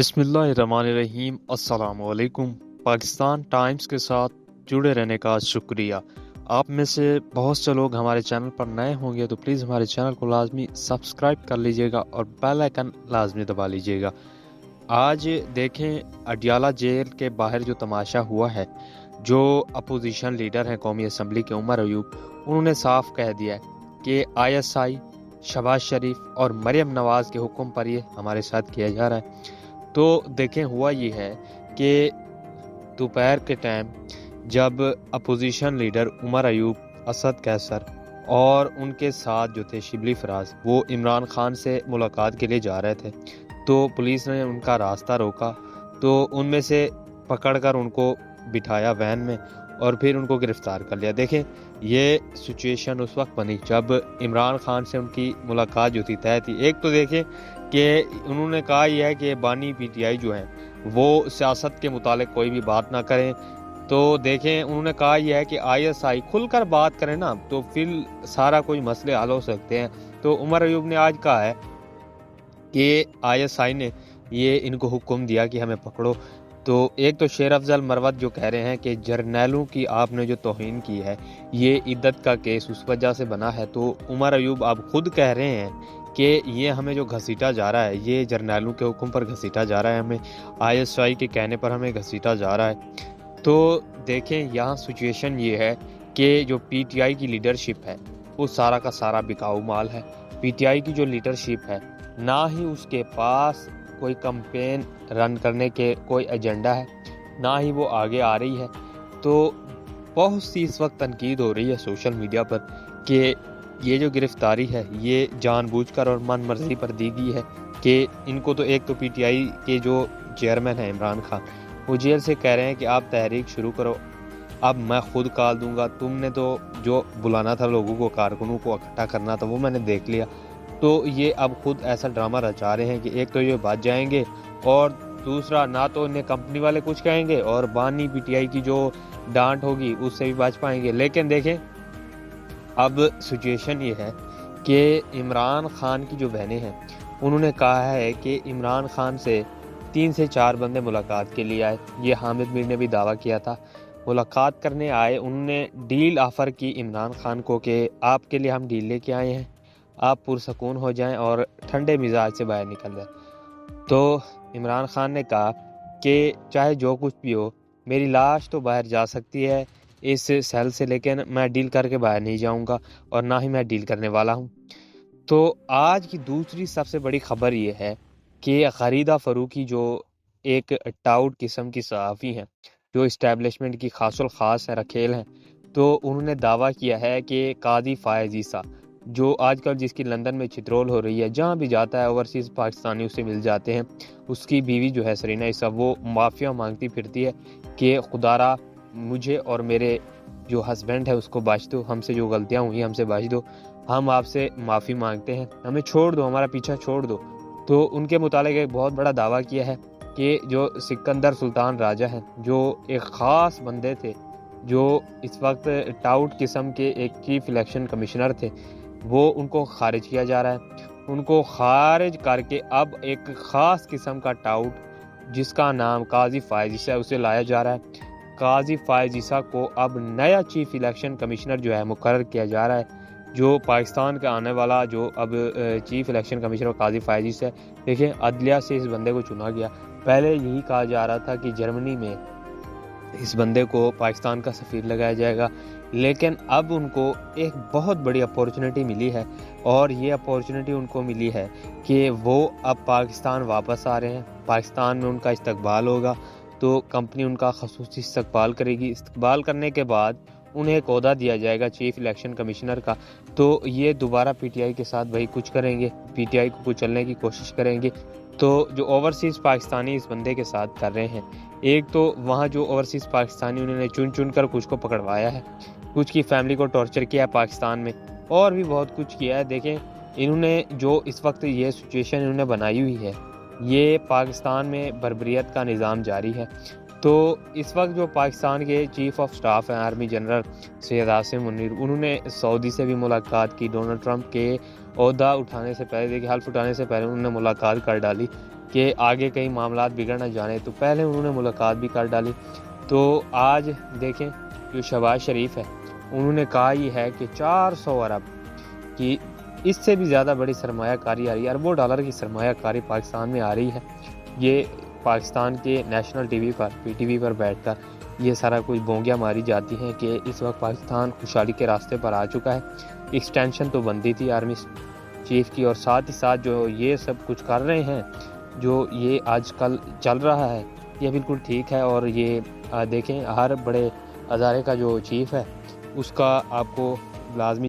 बिस्मिल्लाहिर्रहमानिर्रहीम। अस्सलाम वालेकुम। पाकिस्तान टाइम्स के साथ जुड़े रहने का शुक्रिया। आप में से बहुत से लोग हमारे चैनल पर नए होंगे तो प्लीज़ हमारे चैनल को लाजमी सब्सक्राइब कर लीजिएगा और बेल आइकन लाजमी दबा लीजिएगा। आज देखें अडियाला जेल के बाहर जो तमाशा हुआ है, जो अपोजिशन लीडर हैं कौमी असम्बली के उमर अयूब, उन्होंने साफ कह दिया है कि ISI, शहबाज शरीफ और मरियम नवाज़ के हुक्म पर ये हमारे साथ किया जा रहा है। तो देखें हुआ ये है कि दोपहर के टाइम जब अपोजिशन लीडर उमर अयूब, असद कैसर और उनके साथ जो थे शिबली फराज, वो इमरान खान से मुलाकात के लिए जा रहे थे, तो पुलिस ने उनका रास्ता रोका। तो उनमें से पकड़कर उनको बिठाया वैन में और फिर उनको गिरफ्तार कर लिया। देखें ये सिचुएशन उस वक्त बनी जब इमरान खान से उनकी मुलाकात जो थी तय थी। एक तो देखें कि उन्होंने कहा यह है कि बानी PTI जो है वो सियासत के मुतालिक कोई भी बात ना करें। तो देखें उन्होंने कहा यह है कि ISI खुलकर बात करें ना तो फिर सारा कोई मसले हल हो सकते हैं। तो उमर अयूब ने आज कहा है कि ISI ने ये इनको हुक्म दिया कि हमें पकड़ो। तो एक तो शेर अफजल मरवत जो कह रहे हैं कि जर्नैलों की आपने जो तौहीन की है ये इद्दत का केस उस वजह से बना है। तो उमर अयूब आप खुद कह रहे हैं कि ये हमें जो घसीटा जा रहा है, ये जर्नैलों के हुक्म पर घसीटा जा रहा है, हमें ISI के कहने पर हमें घसीटा जा रहा है। तो देखें यहाँ सिचुएशन ये है कि जो PTI की लीडरशिप है वो सारा का सारा बिकाऊ माल है। PTI की जो लीडरशिप है ना ही उसके पास कोई कैंपेन रन करने के कोई एजेंडा है, ना ही वो आगे आ रही है। तो बहुत सी इस वक्त तनकीद हो रही है सोशल मीडिया पर कि ये जो गिरफ्तारी है ये जानबूझकर और मन मर्जी पर दी गई है कि इनको तो एक तो PTI के जो चेयरमैन हैं इमरान खान, वो जेल से कह रहे हैं कि आप तहरीक शुरू करो, अब मैं खुद कॉल दूंगा। तुमने तो जो बुलाना था लोगों को, कारकुनों को इकट्ठा करना था, वो मैंने देख लिया। तो ये अब खुद ऐसा ड्रामा रचा रहे हैं कि एक तो ये बच जाएंगे और दूसरा ना तो इन्हें कंपनी वाले कुछ कहेंगे और बानी PTI की जो डांट होगी उससे भी बच पाएंगे। लेकिन देखें अब सिचुएशन ये है कि इमरान खान की जो बहनें हैं उन्होंने कहा है कि इमरान खान से 3 से 4 बंदे मुलाकात के लिए आए। ये हामिद मीर ने भी दावा किया था। मुलाकात करने आए, उन्होंने डील ऑफ़र की इमरान खान को कि आपके लिए हम डील लेके आए हैं, आप पुरसकून हो जाएं और ठंडे मिजाज से बाहर निकल जाएं। तो इमरान खान ने कहा कि चाहे जो कुछ भी हो, मेरी लाश तो बाहर जा सकती है इस सेल से, लेकिन मैं डील करके बाहर नहीं जाऊंगा और ना ही मैं डील करने वाला हूं। तो आज की दूसरी सबसे बड़ी खबर ये है कि गरीदा फरूकी जो एक टाउट किस्म की सहाफ़ी हैं, जो इस्टेब्लिशमेंट की खासुल खास है, रखेल हैं, तो उन्होंने दावा किया है कि काजी फ़ायज़ ईसा जो आजकल जिसकी लंदन में छित्रोल हो रही है, जहाँ भी जाता है ओवरसीज़ पाकिस्तानी उससे मिल जाते हैं, उसकी बीवी जो है सरीना ईसा, वो माफ़िया मांगती फिरती है कि खुदारा मुझे और मेरे जो हस्बैंड है उसको बख्श दो, हमसे जो गलतियाँ हुई हमसे बख्श दो, हम आपसे माफ़ी मांगते हैं, हमें छोड़ दो, हमारा पीछा छोड़ दो। तो उनके मुतालिक एक बहुत बड़ा दावा किया है कि जो सिकंदर सुल्तान राजा हैं, जो एक ख़ास बंदे थे, जो इस वक्त टाउट किस्म के एक चीफ इलेक्शन कमिश्नर थे, वो उनको खारिज किया जा रहा है। उनको खारिज करके अब एक ख़ास किस्म का टाउट जिसका नाम काजी फ़ायज़ ईसा है उसे लाया जा रहा है। काजी फ़ायज़ ईसा को अब नया चीफ इलेक्शन कमिश्नर जो है मुकर्रर किया जा रहा है। जो पाकिस्तान का आने वाला जो अब चीफ इलेक्शन कमिश्नर काजी फ़ायज़ ईसा है, देखिए अदलिया से इस बंदे को चुना गया। पहले यही कहा जा रहा था कि जर्मनी में इस बंदे को पाकिस्तान का सफ़ीर लगाया जाएगा, लेकिन अब उनको एक बहुत बड़ी अपॉर्चुनिटी मिली है और ये अपॉर्चुनिटी उनको मिली है कि वो अब पाकिस्तान वापस आ रहे हैं। पाकिस्तान में उनका इस्तकबाल होगा, तो कंपनी उनका खसूसी इस्तकबाल करेगी। इस्तकबाल करने के बाद उन्हें एक ओहदा दिया जाएगा चीफ इलेक्शन कमिश्नर का। तो ये दोबारा PTI के साथ वही कुछ करेंगे, PTI को कुचलने की कोशिश करेंगे। तो जो ओवरसीज़ पाकिस्तानी इस बंदे के साथ कर रहे हैं, एक तो वहाँ जो ओवरसीज़ पाकिस्तानी उन्होंने चुन चुन कर कुछ को पकड़वाया है, कुछ की फैमिली को टॉर्चर किया है पाकिस्तान में, और भी बहुत कुछ किया है। देखें इन्होंने जो इस वक्त ये सिचुएशन इन्होंने बनाई हुई है, ये पाकिस्तान में बर्बरियत का निज़ाम जारी है। तो इस वक्त जो पाकिस्तान के चीफ ऑफ स्टाफ हैं आर्मी जनरल सैयद आसिम मुनीर, उन्होंने सऊदी से भी मुलाकात की। डोनाल्ड ट्रंप के ओहदा उठाने से पहले, देखिए हल्फ उठाने से पहले उन्होंने मुलाकात कर डाली। کہ آگے کئی معاملات بگڑ نہ جانے، تو پہلے انہوں نے ملاقات بھی کر ڈالی۔ تو آج دیکھیں جو شہباز شریف ہے انہوں نے کہا ہی ہے کہ 400 ارب کی اس سے بھی زیادہ بڑی سرمایہ کاری آ رہی ہے، اربوں ڈالر کی سرمایہ کاری پاکستان میں آ رہی ہے۔ یہ پاکستان کے نیشنل ٹی وی پر پی ٹی وی پر بیٹھ کر یہ سارا کچھ بونگیاں ماری جاتی ہیں کہ اس وقت پاکستان خوشحالی کے راستے پر آ چکا ہے۔ ایکسٹینشن تو بنتی تھی آرمی چیف کی، اور ساتھ ہی ساتھ جو یہ سب کچھ کر رہے ہیں جو یہ آج کل چل رہا ہے یہ بالکل ٹھیک ہے۔ اور یہ دیکھیں ہر بڑے ادارے کا جو چیف ہے اس کا آپ کو لازمی